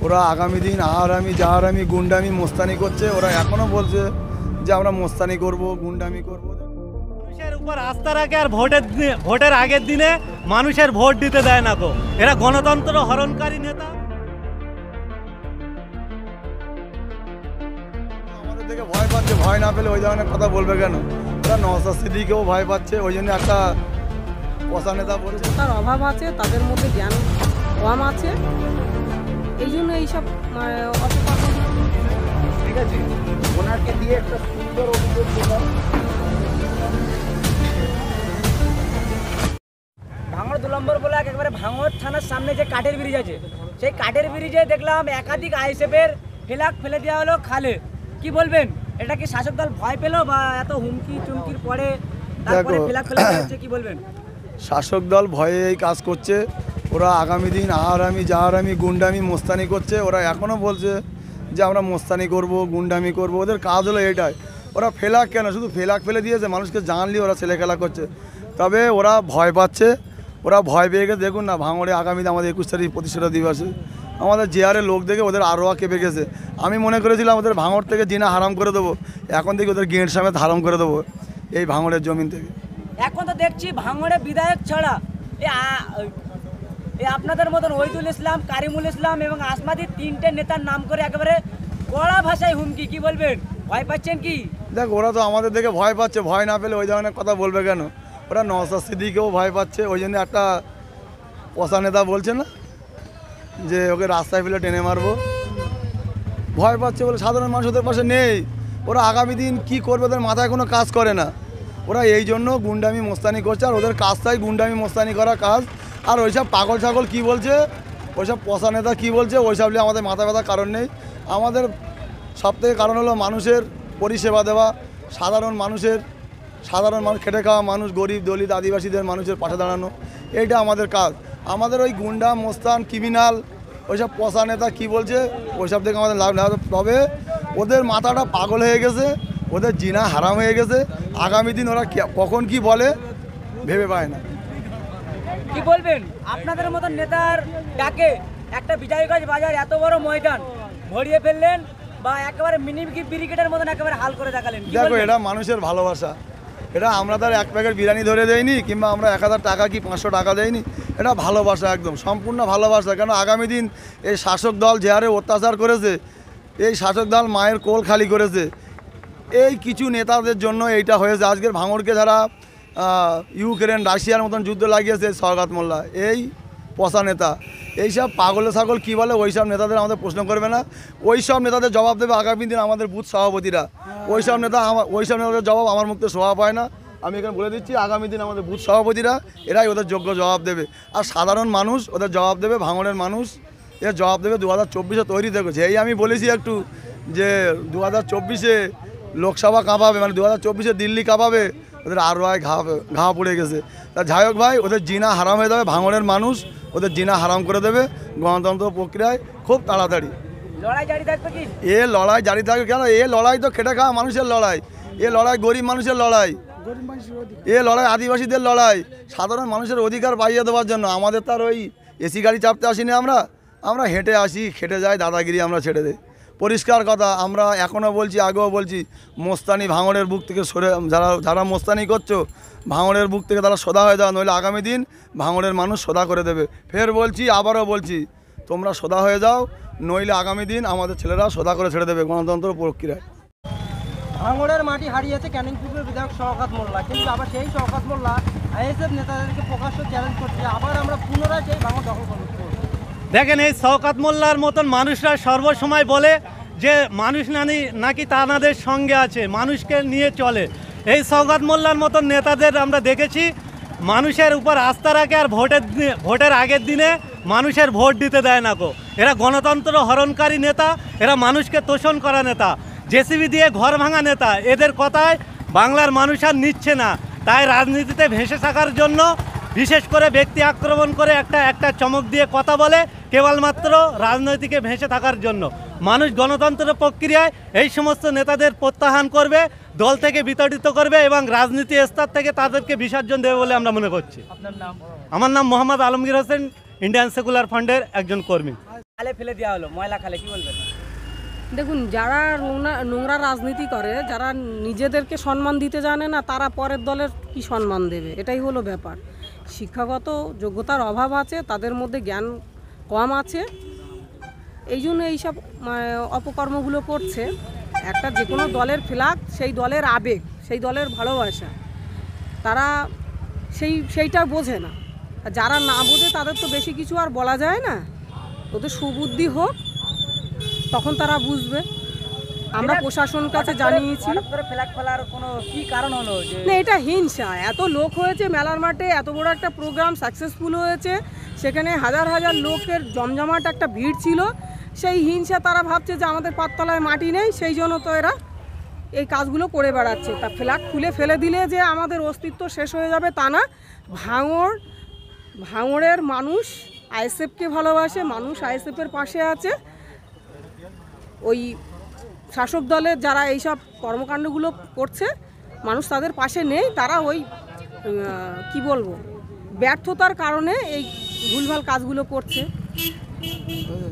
ওরা আগামী দিন আহারামি জাহারামি গুন্ডামি মোস্তানি করছে। ওরা এখনো বলছে যে আমরা মোস্তানি করব, গুন্ডামি করব। মানুষের উপর আস্থা রাখে আর ভোটের আগের দিনে মানুষের ভোট দিতে দেয় না গো। এরা গণতন্ত্র হরণকারী নেতা। আমাদের থেকে ভয় পাচ্ছে, ভয় না পেলে ওই ধরনের কথা বলবে কেন? ওরা নওশাদ সিদ্দিকীকেও ভয় পাচ্ছে, ওই জন্য একটা পচা নেতা বলছে। তার অভাব আছে, তাদের মধ্যে জ্ঞান কম আছে, এই জন্য এইসব ঠিক আছে, ওনাকে দিয়ে একটা সুন্দর অভিযোগ ভাঙড় 2 নম্বর ব্লক একেবারে ভাঙড় থানার সামনে যে কাঠের ব্রিজ আছে, সেই কাঠের ব্রিজে দেখলাম একাধিক আইএসএফের ফ্ল্যাগ ফেলে দেওয়া হলো খালে। কি বলবেন, এটা কি শাসক দল ভয় পেল বা এত হুমকি চুমকির পরে তারপরে ফ্ল্যাগ ফেলে দেওয়া হচ্ছে? কি বলবেন? শাসক দল ভয়ে এই কাজ করছে। ওরা আগামী দিন আহারামি জাহারামি গুন্ডামি মোস্তানি করছে। ওরা এখনও বলছে যে আমরা মোস্তানি করব, গুন্ডামি করব। ওদের কাজ হলো এটাই। ওরা ফেলাক কেন, শুধু ফেলাক ফেলে দিয়েছে, মানুষকে জানলি ওরা ছেলে খেলা করছে। তবে ওরা ভয় পাচ্ছে, ওরা ভয় পেয়ে গেছে। দেখুন না, ভাঙড়ে আগামীতে আমাদের 21 তারিখ প্রতিষ্ঠাতা দিবসে আমাদের জেআরের লোক দেখে ওদের আরোয়া কেঁপে গেছে। আমি মনে করেছিলাম ওদের ভাঙড় থেকে জিনা হারাম করে দেবো, এখন থেকে ওদের গেঁট সামনে হারাম করে দেবো এই ভাঙড়ের জমিন থেকে। এখন তো দেখছি ভাঙড়ে বিধায়ক ছাড়া আপনাদের মতন ওহিদুল ইসলাম, কারিমুল ইসলাম এবং আসমাদি 3টে নেতার নাম করে একেবারে কড়া ভাষায় হুমকি। কি বলবেন, ভয় পাচ্ছেন কি? দেখ, ওরা তো আমাদের দেখে ভয় পাচ্ছে, ভয় না পেলে ওই ধরনের কথা বলবে কেন? ওরা নওশাদ সিদ্দিকীকেও ভয় পাচ্ছে, ওই জন্য একটা পচা নেতা বলছে না যে ওকে রাস্তায় ফেলে টেনে মারবো। ভয় পাচ্ছে বলে সাধারণ মানুষ ওদের পাশে নেই। ওরা আগামী দিন কি করবে ওদের মাথায় কোনো কাজ করে না। ওরা এই জন্য গুন্ডামি মোস্তানি করছে, আর ওদের কাজটাই গুন্ডামি মোস্তানি করা কাজ। আর ওইসব পাগল ছাগল কী বলছে, ওইসব পচা নেতা কী বলছে, ওইসব নিয়ে আমাদের মাথা ব্যথার কারণ নেই। আমাদের সবথেকে কারণ হলো মানুষের পরিষেবা দেওয়া, সাধারণ মানুষ খেটে খাওয়া মানুষ, গরিব দলিত আদিবাসীদের মানুষের পাশে দাঁড়ানো, এইটা আমাদের কাজ। আমাদের ওই গুন্ডা মোস্তান ক্রিমিনাল ওইসব পচা নেতা কী বলছে ওইসব থেকে আমাদের লাভ না। তবে ওদের মাথাটা পাগল হয়ে গেছে, ওদের জিনা হারাম হয়ে গেছে। আগামী দিন ওরা কখন কি বলে ভেবে পায় না। কি বলবেন, আপনাদের মতন নেতার ডাকে একটা বিজয়গঞ্জ বাজার এত বড় ময়দান ভরিয়ে ফেললেন, বা একেবারে মিনি ব্রিগেডের মতন একেবারে হাল করে দেখালেন? দেখো, এটা মানুষের ভালোবাসা। এটা আমরা তার 1 প্যাকেট বিরিয়ানি ধরে দেয়নি, কিংবা আমরা 1000 টাকা কি 500 টাকা দেয়নি। এটা ভালোবাসা, একদম সম্পূর্ণ ভালোবাসা। কেন আগামী দিন এই শাসক দল যে হারে অত্যাচার করেছে, এই শাসক দল মায়ের কোল খালি করেছে, এই কিছু নেতাদের জন্য এইটা হয়েছে। আজকের ভাঙড়কে যারা ইউক্রেন রাশিয়ার মতন যুদ্ধ লাগিয়েছে সওগাত মোল্লা, এই পচা নেতা, এইসব পাগল ছাগল কী বলে, ওইসব নেতাদের আমাদের প্রশ্ন করবে না। ওইসব নেতাদের জবাব দেবে আগামী দিন আমাদের বুথ সভাপতিরা। ওইসব নেতাদের জবাব আমার মুখে শোভা পায় না। আমি এখানে বলে দিচ্ছি, আগামী দিন আমাদের বুথ সভাপতিরা এরাই ওদের যোগ্য জবাব দেবে। আর সাধারণ মানুষ ওদের জবাব দেবে, ভাঙড়ের মানুষ এর জবাব দেবে। 2024-এ তৈরি দেখেছে। এই আমি বলেছি একটু যে 2024-এ লোকসভা কাঁপাবে, মানে 2024-এ দিল্লি কাঁপাবে, ওদের আরোয়ায় ঘা পড়ে গেছে। তা যাই হোক ভাই, ওদের জিনা হারাম হয়ে যাবে। ভাঙড়ের মানুষ ওদের জিনা হারাম করে দেবে গণতন্ত্র প্রক্রিয়ায় খুব তাড়াতাড়ি। লড়াই জারি থাকবে কি? লড়াই জারি থাকবে কেন? লড়াই তো খেটে খাওয়া মানুষের লড়াই, লড়াই গরিব মানুষের লড়াই, লড়াই আদিবাসীদের লড়াই, সাধারণ মানুষের অধিকার পাইয়ে দেওয়ার জন্য। আমাদের তার ওই এসি গাড়ি চাপতে আসিনি, আমরা হেঁটে আসি, খেটে যাই, দাদাগিরি আমরা ছেড়ে দিই। পরিষ্কার কথা, আমরা এখনও বলছি, আগেও বলছি, মোস্তানি ভাঙড়ের বুক থেকে সরে, যারা মোস্তানি করছো ভাঙড়ের বুক থেকে তারা সোদা হয়ে যাও, নইলে আগামী দিন ভাঙড়ের মানুষ সোদা করে দেবে। ফের বলছি, আবারও বলছি, তোমরা সোদা হয়ে যাও, নইলে আগামী দিন আমাদের ছেলেরা সোদা করে ছেড়ে দেবে গণতন্ত্র প্রক্রিয়ায়। ভাঙড়ের মাটি হারিয়েছে ক্যানিং পূর্বের বিধায়ক শওকত মোল্লা, কিন্তু আবার সেই শওকত মোল্লা আইএসএফ নেতাদেরকে প্রকাশ্য চ্যালেঞ্জ করছে, আবার আমরা পুনরায় সেই ভাঙড় দখল করব। দেখেন, এই শওকত মোল্লার মতন মানুষরা সর্বসময় বলে যে মানুষ নাকি তাদের সঙ্গে আছে, মানুষকে নিয়ে চলে। এই শওকত মোল্লার মতন নেতাদের আমরা দেখেছি মানুষের উপর আস্থা রাখে আর ভোটের আগের দিনে মানুষের ভোট দিতে দেয় না গো। এরা গণতন্ত্র হরণকারী নেতা, এরা মানুষকে তোষণ করা নেতা, জেসিবি দিয়ে ঘর ভাঙা নেতা। এদের কথায় বাংলার মানুষ আর নিচ্ছে না। তাই রাজনীতিতে ভেসে থাকার জন্য বিশেষ করে ব্যক্তি আক্রমণ করে একটা চমক দিয়ে কথা বলে, কেবলমাত্র রাজনৈতিকে ভেসে থাকার জন্য। মানুষ গণতন্ত্র প্রক্রিয়ায় এই সমস্ত নেতাদের প্রত্যাখ্যান করবে, দল থেকে বিতাড়িত করবে এবং রাজনীতি স্তর থেকে তাদেরকে বিসর্জন দেবে বলে আমরা মনে করছি। আপনার নাম? আমার নাম মোহাম্মদ আলমগীর হোসেন, ইন্ডিয়ান সেকুলার ফান্ডের একজন কর্মী। খালে ফেলে দেওয়া হলো, ময়লা খালে, কি বলবেন? দেখুন, যারা নোংরা রাজনীতি করে, যারা নিজেদেরকে সম্মান দিতে জানে না, তারা পরের দলের কি সম্মান দেবে? এটাই হলো ব্যাপার। শিক্ষাগত যোগ্যতার অভাব আছে, তাদের মধ্যে জ্ঞান কম আছে, এই জন্য এইসব অপকর্মগুলো করছে। একটা যে কোনো দলের ফ্ল্যাগ সেই দলের আবেগ, সেই দলের ভালোবাসা, তারা সেইটা বোঝে না। আর যারা না বোঝে তাদের তো বেশি কিছু আর বলা যায় না, ওদের সুবুদ্ধি হোক, তখন তারা বুঝবে। আমরা প্রশাসন কাছে জানিয়েছি। হঠাৎ করে ফ্ল্যাগ ফেলার কোনো কি কারণ হলো? যে না, এটা হিংসা। এত লোক হয়েছে মেলার মাঠে, এত বড় একটা প্রোগ্রাম সাকসেসফুল হয়েছে, সেখানে হাজার হাজার লোকের জমজমাট একটা ভিড় ছিল, সেই হিংসা তারা ভাবছে যে আমাদের পাততলায় মাটি নেই, সেই জন্য তো এরা এই কাজগুলো করে বেড়াচ্ছে। তা ফ্ল্যাগ খুলে ফেলে দিলে যে আমাদের অস্তিত্ব শেষ হয়ে যাবে তা না। ভাঙড়ের মানুষ আইএসএফকে ভালোবাসে, মানুষ আইএসএফের পাশে আছে। ওই শাসক দলের যারা এইসব কর্মকাণ্ডগুলো করছে, মানুষ তাদের পাশে নেই, তারা ওই কি বলবো, ব্যর্থতার কারণে এই ভুলভাল কাজগুলো করছে।